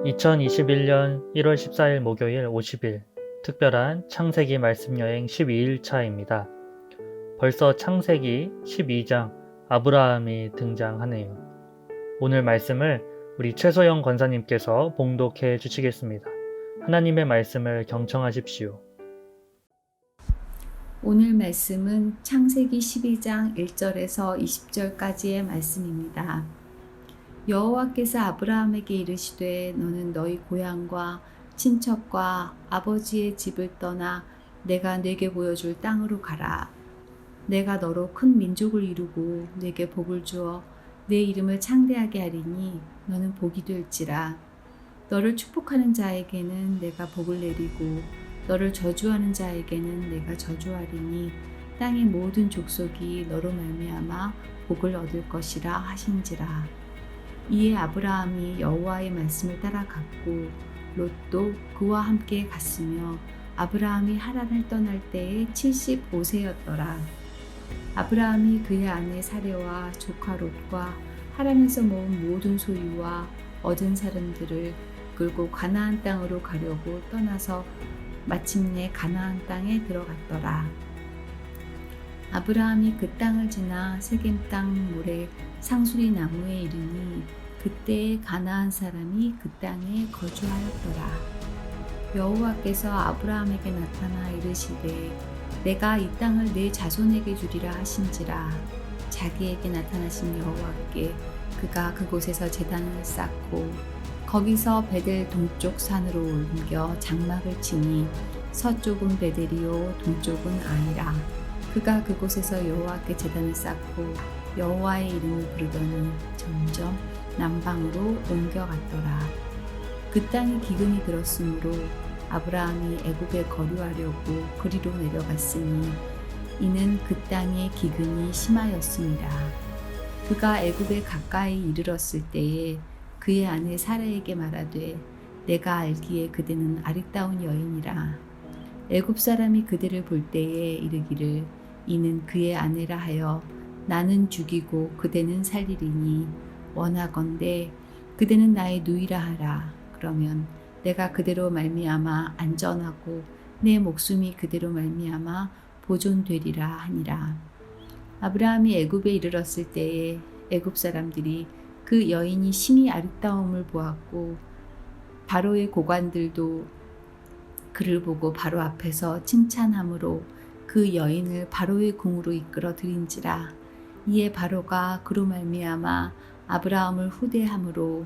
2021년 1월 14일 목요일 50일 특별한 창세기 말씀여행 12일차입니다. 벌써 창세기 12장 아브라함이 등장하네요. 오늘 말씀을 우리 최소영 권사님께서 봉독해 주시겠습니다. 하나님의 말씀을 경청하십시오. 오늘 말씀은 창세기 12장 1절에서 20절까지의 말씀입니다. 여호와께서 아브라함에게 이르시되 너는 너희 고향과 친척과 아버지의 집을 떠나 내가 네게 보여줄 땅으로 가라. 내가 너로 큰 민족을 이루고 네게 복을 주어 내 이름을 창대하게 하리니 너는 복이 될지라. 너를 축복하는 자에게는 내가 복을 내리고 너를 저주하는 자에게는 내가 저주하리니 땅의 모든 족속이 너로 말미암아 복을 얻을 것이라 하신지라. 이에 아브라함이 여호와의 말씀을 따라갔고 롯도 그와 함께 갔으며 아브라함이 하란을 떠날 때에 75세였더라. 아브라함이 그의 아내 사레와 조카 롯과 하란에서 모은 모든 소유와 얻은 사람들을 끌고 가나안 땅으로 가려고 떠나서 마침내 가나안 땅에 들어갔더라. 아브라함이 그 땅을 지나 세겜 땅 모래 상수리 나무에 이르니 그때에 가나안 사람이 그 땅에 거주하였더라. 여호와께서 아브라함에게 나타나 이르시되 내가 이 땅을 내 자손에게 주리라 하신지라. 자기에게 나타나신 여호와께 그가 그곳에서 제단을 쌓고 거기서 베델 동쪽 산으로 옮겨 장막을 치니 서쪽은 베델이요 동쪽은 아이라. 그가 그곳에서 여호와께 제단을 쌓고 여호와의 이름을 부르더니 점점 남방으로 옮겨갔더라. 그 땅에 기근이 들었으므로 아브라함이 애굽에 거류하려고 그리로 내려갔으니 이는 그 땅에 기근이 심하였습니다. 그가 애굽에 가까이 이르렀을 때에 그의 아내 사라에게 말하되 내가 알기에 그대는 아리따운 여인이라. 애굽 사람이 그대를 볼 때에 이르기를 이는 그의 아내라 하여 나는 죽이고 그대는 살리리니 원하건대 그대는 나의 누이라 하라. 그러면 내가 그대로 말미암아 안전하고 내 목숨이 그대로 말미암아 보존되리라 하니라. 아브라함이 애굽에 이르렀을 때에 애굽 사람들이 그 여인이 심히 아리따움을 보았고 바로의 고관들도 그를 보고 바로 앞에서 칭찬함으로 그 여인을 바로의 궁으로 이끌어 들인지라. 이에 바로가 그로 말미암아 아브라함을 후대함으로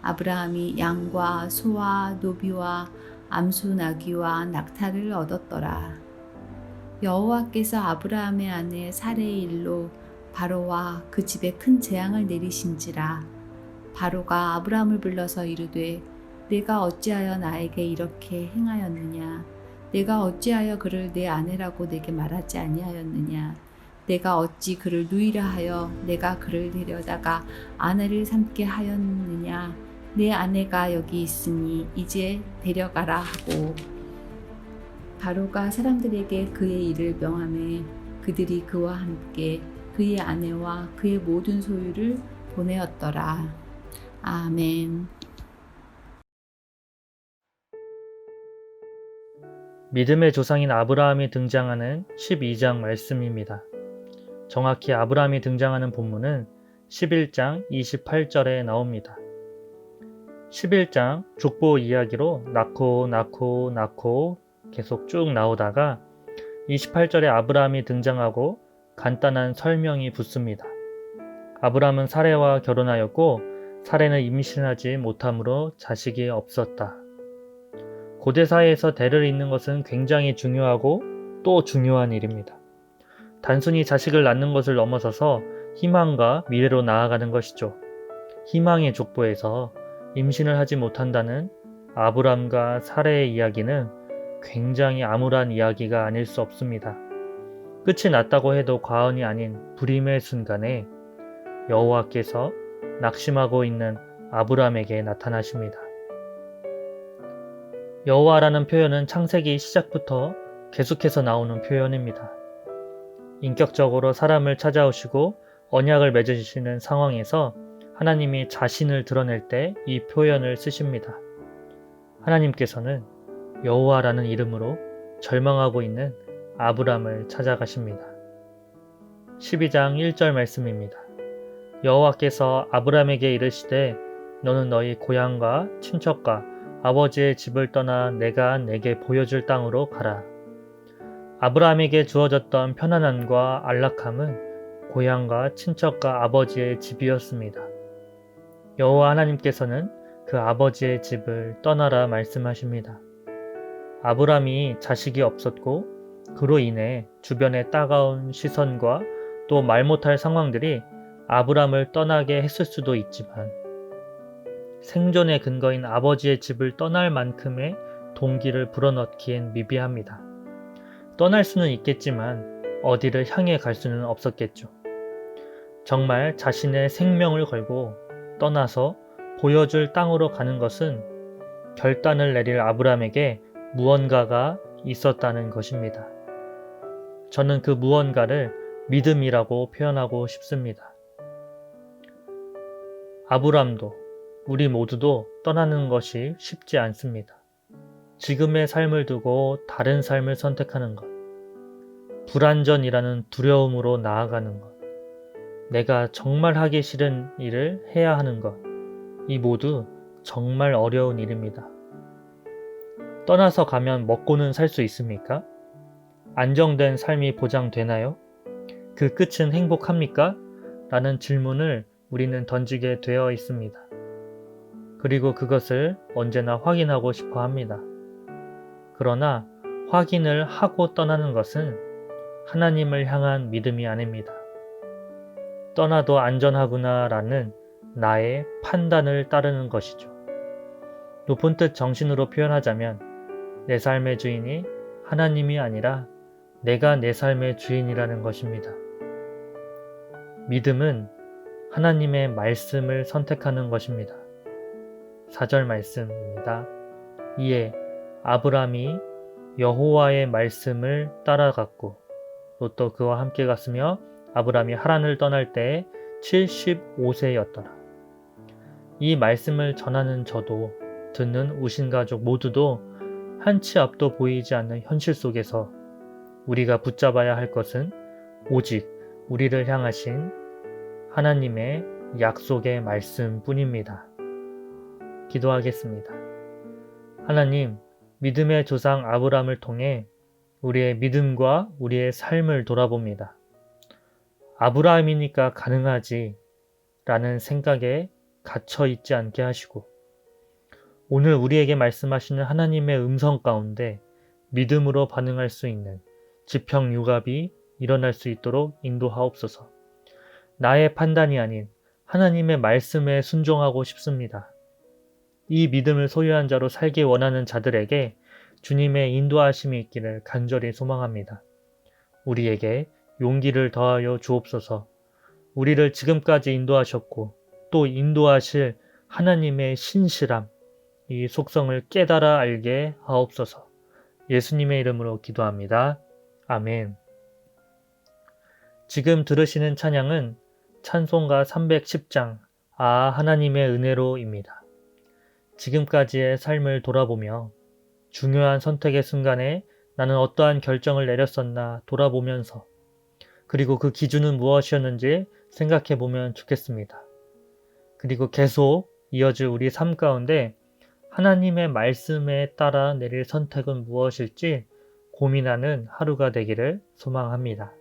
아브라함이 양과 소와 노비와 암소 나귀와 낙타를 얻었더라. 여호와께서 아브라함의 아내 사레의 일로 바로와 그 집에 큰 재앙을 내리신지라. 바로가 아브라함을 불러서 이르되 내가 어찌하여 나에게 이렇게 행하였느냐. 내가 어찌하여 그를 내 아내라고 내게 말하지 아니하였느냐. 내가 어찌 그를 누이라 하여 내가 그를 데려다가 아내를 삼게 하였느냐. 내 아내가 여기 있으니 이제 데려가라 하고 바로가 사람들에게 그의 일을 명하매 그들이 그와 함께 그의 아내와 그의 모든 소유를 보내었더라. 아멘. 믿음의 조상인 아브라함이 등장하는 12장 말씀입니다. 정확히 아브라함이 등장하는 본문은 11장 28절에 나옵니다. 11장 족보 이야기로 낳고 계속 쭉 나오다가 28절에 아브라함이 등장하고 간단한 설명이 붙습니다. 아브라함은 사레와 결혼하였고 사레는 임신하지 못하므로 자식이 없었다. 고대 사회에서 대를 잇는 것은 굉장히 중요하고 또 중요한 일입니다. 단순히 자식을 낳는 것을 넘어서서 희망과 미래로 나아가는 것이죠. 희망의 족보에서 임신을 하지 못한다는 아브람과 사레의 이야기는 굉장히 암울한 이야기가 아닐 수 없습니다. 끝이 났다고 해도 과언이 아닌 불임의 순간에 여호와께서 낙심하고 있는 아브람에게 나타나십니다. 여호와라는 표현은 창세기 시작부터 계속해서 나오는 표현입니다. 인격적으로 사람을 찾아오시고 언약을 맺으시는 상황에서 하나님이 자신을 드러낼 때 이 표현을 쓰십니다. 하나님께서는 여호와라는 이름으로 절망하고 있는 아브람을 찾아가십니다. 12장 1절 말씀입니다. 여호와께서 아브람에게 이르시되 너는 너희 고향과 친척과 아버지의 집을 떠나 내가 내게 보여줄 땅으로 가라. 아브람에게 주어졌던 편안함과 안락함은 고향과 친척과 아버지의 집이었습니다. 여호와 하나님께서는 그 아버지의 집을 떠나라 말씀하십니다. 아브람이 자식이 없었고 그로 인해 주변의 따가운 시선과 또 말 못할 상황들이 아브람을 떠나게 했을 수도 있지만 생존의 근거인 아버지의 집을 떠날 만큼의 동기를 불어넣기엔 미비합니다. 떠날 수는 있겠지만 어디를 향해 갈 수는 없었겠죠. 정말 자신의 생명을 걸고 떠나서 보여줄 땅으로 가는 것은 결단을 내릴 아브람에게 무언가가 있었다는 것입니다. 저는 그 무언가를 믿음이라고 표현하고 싶습니다. 아브람도 우리 모두도 떠나는 것이 쉽지 않습니다. 지금의 삶을 두고 다른 삶을 선택하는 것, 불완전이라는 두려움으로 나아가는 것, 내가 정말 하기 싫은 일을 해야 하는 것, 이 모두 정말 어려운 일입니다. 떠나서 가면 먹고는 살 수 있습니까? 안정된 삶이 보장되나요? 그 끝은 행복합니까? 라는 질문을 우리는 던지게 되어 있습니다. 그리고 그것을 언제나 확인하고 싶어 합니다. 그러나 확인을 하고 떠나는 것은 하나님을 향한 믿음이 아닙니다. 떠나도 안전하구나 라는 나의 판단을 따르는 것이죠. 높은 뜻 정신으로 표현하자면 내 삶의 주인이 하나님이 아니라 내가 내 삶의 주인이라는 것입니다. 믿음은 하나님의 말씀을 선택하는 것입니다. 4절 말씀입니다. 이에 아브람이 여호와의 말씀을 따라갔고 롯도 그와 함께 갔으며 아브람이 하란을 떠날 때에 75세였더라. 이 말씀을 전하는 저도 듣는 우신가족 모두도 한치 앞도 보이지 않는 현실 속에서 우리가 붙잡아야 할 것은 오직 우리를 향하신 하나님의 약속의 말씀뿐입니다. 기도하겠습니다. 하나님, 믿음의 조상 아브람을 통해 우리의 믿음과 우리의 삶을 돌아봅니다. 아브라함이니까 가능하지 라는 생각에 갇혀 있지 않게 하시고 오늘 우리에게 말씀하시는 하나님의 음성 가운데 믿음으로 반응할 수 있는 지평육압이 일어날 수 있도록 인도하옵소서. 나의 판단이 아닌 하나님의 말씀에 순종하고 싶습니다. 이 믿음을 소유한 자로 살기 원하는 자들에게 주님의 인도하심이 있기를 간절히 소망합니다. 우리에게 용기를 더하여 주옵소서. 우리를 지금까지 인도하셨고 또 인도하실 하나님의 신실함, 이 속성을 깨달아 알게 하옵소서. 예수님의 이름으로 기도합니다. 아멘. 지금 들으시는 찬양은 찬송가 310장 하나님의 은혜로입니다. 지금까지의 삶을 돌아보며 중요한 선택의 순간에 나는 어떠한 결정을 내렸었나 돌아보면서 그리고 그 기준은 무엇이었는지 생각해 보면 좋겠습니다. 그리고 계속 이어질 우리 삶 가운데 하나님의 말씀에 따라 내릴 선택은 무엇일지 고민하는 하루가 되기를 소망합니다.